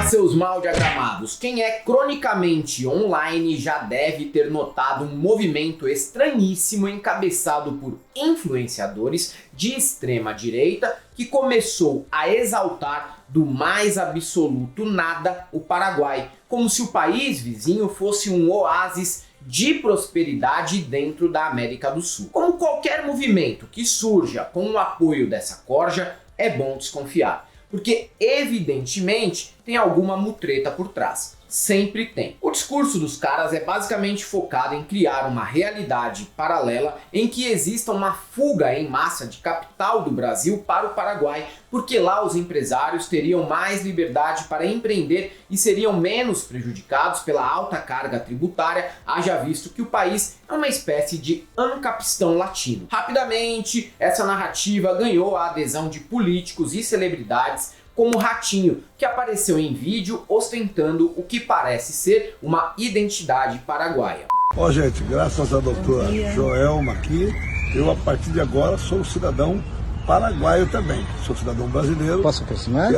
Fala, seus mal diagramados! Quem é cronicamente online já deve ter notado um movimento estranhíssimo encabeçado por influenciadores de extrema direita que começou a exaltar do mais absoluto nada o Paraguai, como se o país vizinho fosse um oásis de prosperidade dentro da América do Sul. Como qualquer movimento que surja com o apoio dessa corja, é bom desconfiar, porque evidentemente tem alguma mutreta por trás. Sempre tem. O discurso dos caras é basicamente focado em criar uma realidade paralela em que exista uma fuga em massa de capital do Brasil para o Paraguai, porque lá os empresários teriam mais liberdade para empreender e seriam menos prejudicados pela alta carga tributária, haja visto que o país é uma espécie de Ancapistão latino. Rapidamente, essa narrativa ganhou a adesão de políticos e celebridades, como Ratinho, que apareceu em vídeo ostentando o que parece ser uma identidade paraguaia. Ó, gente, graças à doutora Joelma aqui, eu a partir de agora sou cidadão paraguaio também. Sou cidadão brasileiro. Posso aproximar?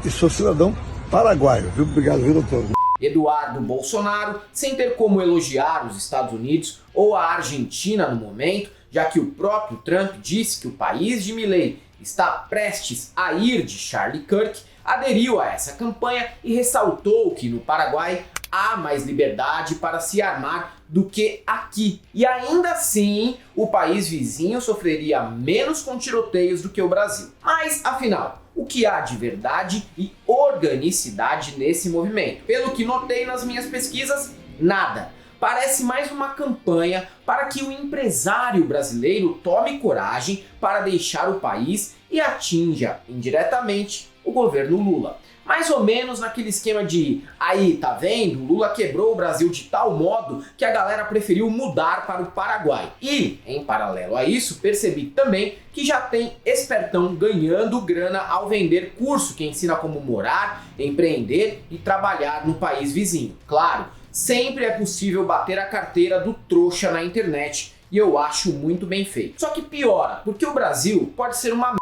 E sou cidadão paraguaio, viu? Obrigado, viu, doutor? Eduardo Bolsonaro, sem ter como elogiar os Estados Unidos ou a Argentina no momento, já que o próprio Trump disse que o país de Milei está prestes a ir de Charlie Kirk, aderiu a essa campanha e ressaltou que no Paraguai há mais liberdade para se armar do que aqui. E ainda assim, o país vizinho sofreria menos com tiroteios do que o Brasil. Mas, afinal, o que há de verdade e organicidade nesse movimento? Pelo que notei nas minhas pesquisas, nada. Parece mais uma campanha para que o empresário brasileiro tome coragem para deixar o país e atinja indiretamente o governo Lula. Mais ou menos naquele esquema de, aí, tá vendo? Lula quebrou o Brasil de tal modo que a galera preferiu mudar para o Paraguai. E, em paralelo a isso, percebi também que já tem espertão ganhando grana ao vender curso que ensina como morar, empreender e trabalhar no país vizinho. Claro, sempre é possível bater a carteira do trouxa na internet e eu acho muito bem feito. Só que piora, porque o Brasil pode ser uma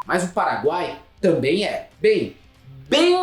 mas o Paraguai também é. Bem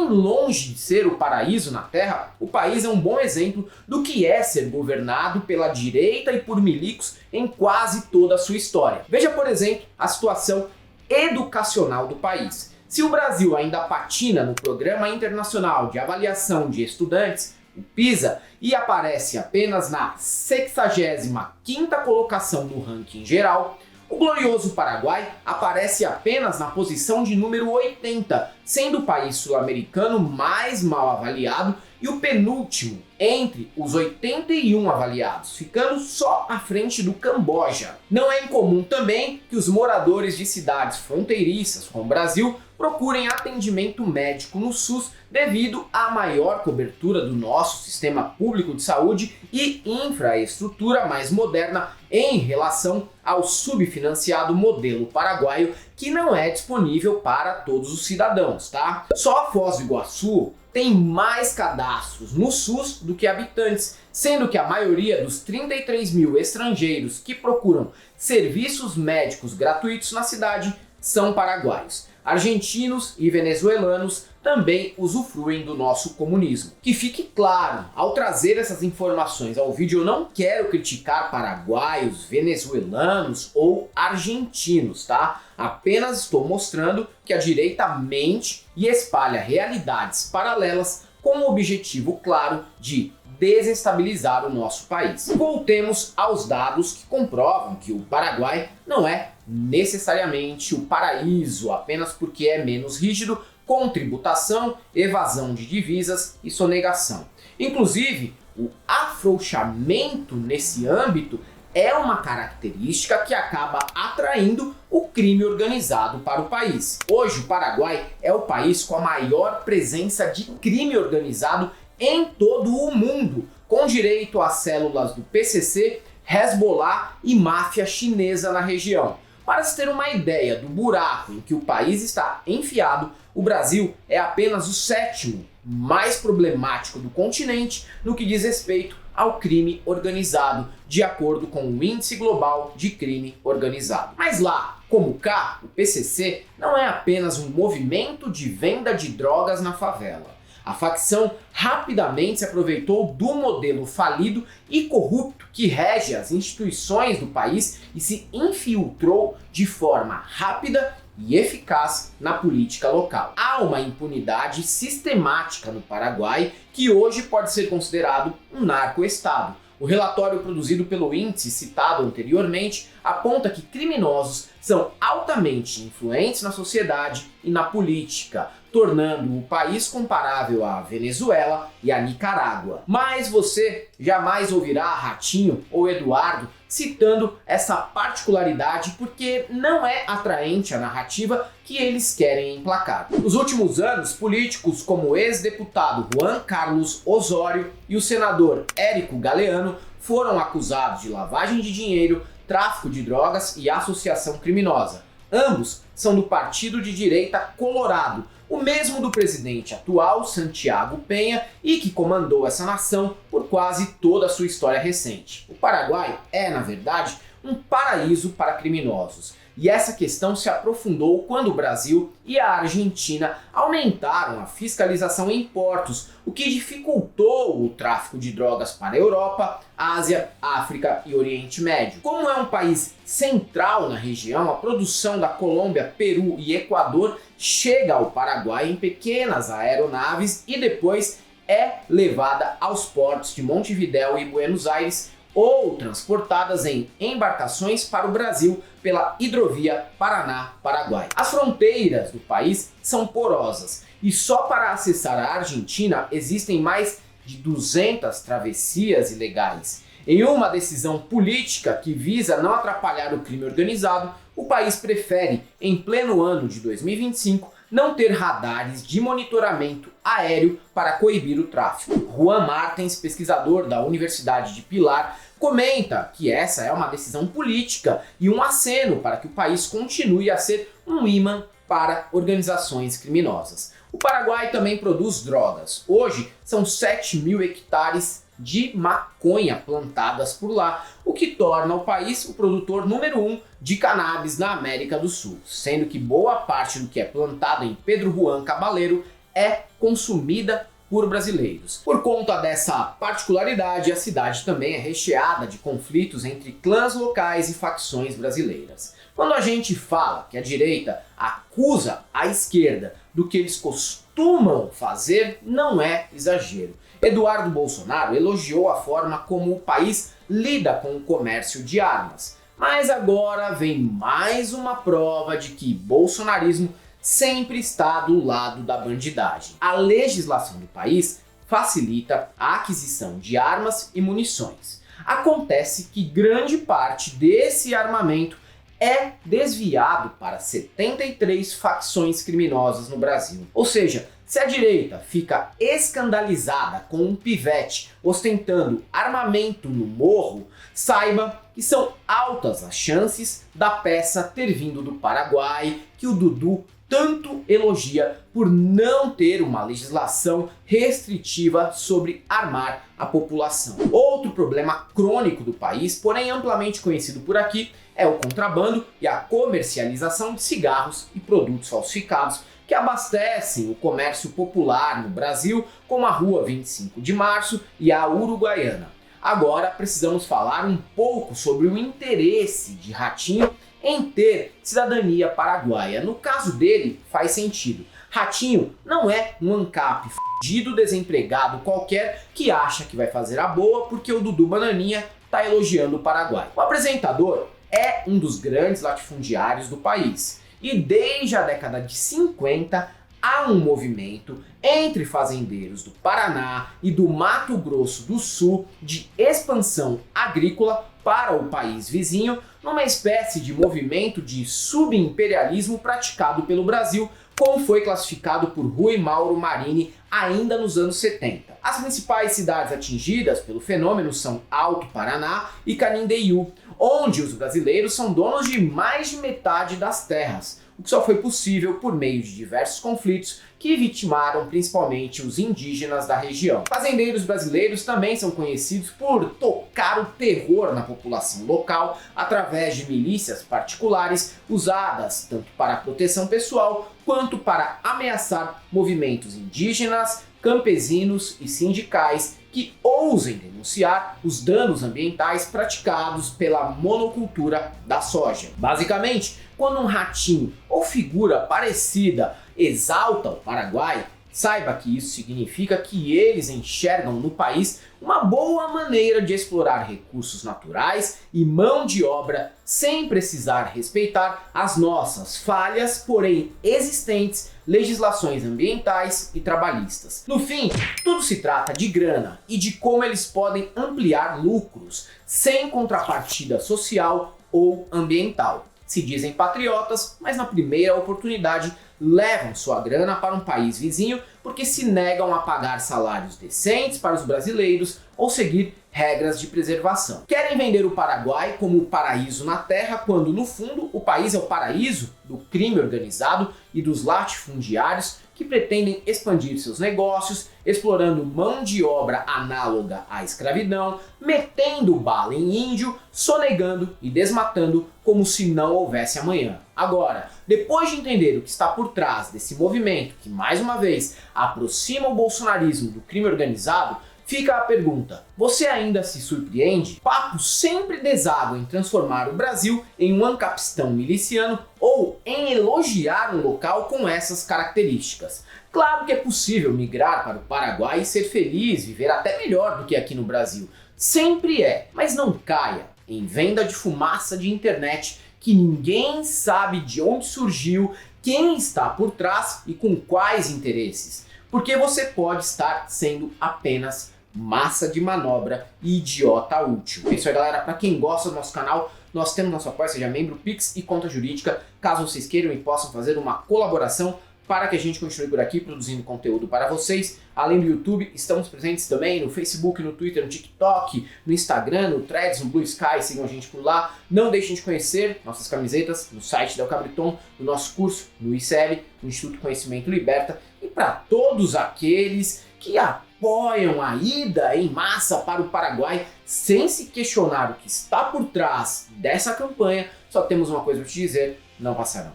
longe de ser o paraíso na Terra, o país é um bom exemplo do que é ser governado pela direita e por milicos em quase toda a sua história. Veja, por exemplo, a situação educacional do país. Se o Brasil ainda patina no Programa Internacional de Avaliação de Estudantes, o PISA, e aparece apenas na 65ª colocação no ranking geral, o glorioso Paraguai aparece apenas na posição de número 80, sendo o país sul-americano mais mal avaliado e o penúltimo entre os 81 avaliados, ficando só à frente do Camboja. Não é incomum também que os moradores de cidades fronteiriças com o Brasil procurem atendimento médico no SUS devido à maior cobertura do nosso sistema público de saúde e infraestrutura mais moderna em relação ao subfinanciado modelo paraguaio, que não é disponível para todos os cidadãos, tá? Só a Foz do Iguaçu tem mais cadastros no SUS do que habitantes, sendo que a maioria dos 33 mil estrangeiros que procuram serviços médicos gratuitos na cidade são paraguaios. Argentinos e venezuelanos também usufruem do nosso comunismo. Que fique claro, ao trazer essas informações ao vídeo, eu não quero criticar paraguaios, venezuelanos ou argentinos, tá? Apenas estou mostrando que a direita mente e espalha realidades paralelas com o objetivo claro de desestabilizar o nosso país. Voltemos aos dados que comprovam que o Paraguai não é necessariamente o paraíso apenas porque é menos rígido com tributação, evasão de divisas e sonegação. Inclusive, o afrouxamento nesse âmbito é uma característica que acaba atraindo o crime organizado para o país. Hoje, o Paraguai é o país com a maior presença de crime organizado em todo o mundo, com direito às células do PCC, Hezbollah e máfia chinesa na região. Para se ter uma ideia do buraco em que o país está enfiado, o Brasil é apenas o 7º mais problemático do continente no que diz respeito ao crime organizado, de acordo com o Índice Global de Crime Organizado. Mas lá, como cá, o PCC não é apenas um movimento de venda de drogas na favela. A facção rapidamente se aproveitou do modelo falido e corrupto que rege as instituições do país e se infiltrou de forma rápida e eficaz na política local. Há uma impunidade sistemática no Paraguai que hoje pode ser considerado um narco-estado. O relatório produzido pelo índice citado anteriormente aponta que criminosos são altamente influentes na sociedade e na política, tornando o país comparável à Venezuela e à Nicarágua. Mas você jamais ouvirá Ratinho ou Eduardo citando essa particularidade porque não é atraente a narrativa que eles querem emplacar. Nos últimos anos, políticos como o ex-deputado Juan Carlos Osório e o senador Érico Galeano foram acusados de lavagem de dinheiro, tráfico de drogas e associação criminosa. Ambos são do partido de direita Colorado, o mesmo do presidente atual, Santiago Peña, e que comandou essa nação por quase toda a sua história recente. O Paraguai é, na verdade, um paraíso para criminosos. E essa questão se aprofundou quando o Brasil e a Argentina aumentaram a fiscalização em portos, o que dificultou o tráfico de drogas para a Europa, Ásia, África e Oriente Médio. Como é um país central na região, a produção da Colômbia, Peru e Equador chega ao Paraguai em pequenas aeronaves e depois é levada aos portos de Montevidéu e Buenos Aires, ou transportadas em embarcações para o Brasil pela hidrovia Paraná-Paraguai. As fronteiras do país são porosas e só para acessar a Argentina existem mais de 200 travessias ilegais. Em uma decisão política que visa não atrapalhar o crime organizado, o país prefere, em pleno ano de 2025, não ter radares de monitoramento aéreo para coibir o tráfico. Juan Martins, pesquisador da Universidade de Pilar, comenta que essa é uma decisão política e um aceno para que o país continue a ser um imã para organizações criminosas. O Paraguai também produz drogas. Hoje são 7.000 hectares de maconha plantadas por lá, o que torna o país o produtor número 1 de cannabis na América do Sul, sendo que boa parte do que é plantado em Pedro Juan Cabaleiro é consumida por brasileiros. Por conta dessa particularidade, a cidade também é recheada de conflitos entre clãs locais e facções brasileiras. Quando a gente fala que a direita acusa a esquerda do que eles costumam fazer, não é exagero. Eduardo Bolsonaro elogiou a forma como o país lida com o comércio de armas. Mas agora vem mais uma prova de que bolsonarismo sempre está do lado da bandidagem. A legislação do país facilita a aquisição de armas e munições. Acontece que grande parte desse armamento é desviado para 73 facções criminosas no Brasil. Ou seja, se a direita fica escandalizada com um pivete ostentando armamento no morro, saiba que são altas as chances da peça ter vindo do Paraguai, que o Dudu tanto elogia por não ter uma legislação restritiva sobre armar a população. Outro problema crônico do país, porém amplamente conhecido por aqui, é o contrabando e a comercialização de cigarros e produtos falsificados que abastecem o comércio popular no Brasil, como a Rua 25 de Março e a Uruguaiana. Agora precisamos falar um pouco sobre o interesse de Ratinho em ter cidadania paraguaia. No caso dele, faz sentido. Ratinho não é um ANCAP fudido desempregado qualquer que acha que vai fazer a boa porque o Dudu Bananinha está elogiando o Paraguai. O apresentador é um dos grandes latifundiários do país. E desde a década de 50 há um movimento entre fazendeiros do Paraná e do Mato Grosso do Sul de expansão agrícola para o país vizinho, numa espécie de movimento de subimperialismo praticado pelo Brasil, como foi classificado por Rui Mauro Marini ainda nos anos 70. As principais cidades atingidas pelo fenômeno são Alto Paraná e Canindeyú, onde os brasileiros são donos de mais de metade das terras, o que só foi possível por meio de diversos conflitos que vitimaram principalmente os indígenas da região. Fazendeiros brasileiros também são conhecidos por tocar o terror na população local através de milícias particulares usadas tanto para proteção pessoal quanto para ameaçar movimentos indígenas, campesinos e sindicais que ousem denunciar os danos ambientais praticados pela monocultura da soja. Basicamente, quando um ratinho ou figura parecida exalta o Paraguai, saiba que isso significa que eles enxergam no país uma boa maneira de explorar recursos naturais e mão de obra sem precisar respeitar as nossas falhas, porém existentes, legislações ambientais e trabalhistas. No fim, tudo se trata de grana e de como eles podem ampliar lucros sem contrapartida social ou ambiental. Se dizem patriotas, mas na primeira oportunidade levam sua grana para um país vizinho porque se negam a pagar salários decentes para os brasileiros ou seguir regras de preservação. Querem vender o Paraguai como o paraíso na terra, quando no fundo o país é o paraíso do crime organizado e dos latifundiários que pretendem expandir seus negócios, explorando mão de obra análoga à escravidão, metendo bala em índio, sonegando e desmatando como se não houvesse amanhã. Agora, depois de entender o que está por trás desse movimento que, mais uma vez, aproxima o bolsonarismo do crime organizado, fica a pergunta: você ainda se surpreende? Papo sempre deságua em transformar o Brasil em um ancapistão miliciano ou em elogiar um local com essas características. Claro que é possível migrar para o Paraguai e ser feliz, viver até melhor do que aqui no Brasil. Sempre é, mas não caia em venda de fumaça de internet que ninguém sabe de onde surgiu, quem está por trás e com quais interesses. Porque você pode estar sendo apenas massa de manobra e idiota útil. É isso aí, galera. Para quem gosta do nosso canal, nós temos nosso apoio, seja membro, Pix e conta jurídica, caso vocês queiram e possam fazer uma colaboração para que a gente continue por aqui produzindo conteúdo para vocês. Além do YouTube, estamos presentes também no Facebook, no Twitter, no TikTok, no Instagram, no Threads, no Blue Sky, sigam a gente por lá. Não deixem de conhecer nossas camisetas no site da El Cabriton, no nosso curso no ICL, no Instituto Conhecimento Liberta. E para todos aqueles que apoiam a ida em massa para o Paraguai sem se questionar o que está por trás dessa campanha, só temos uma coisa para te dizer: não passarão.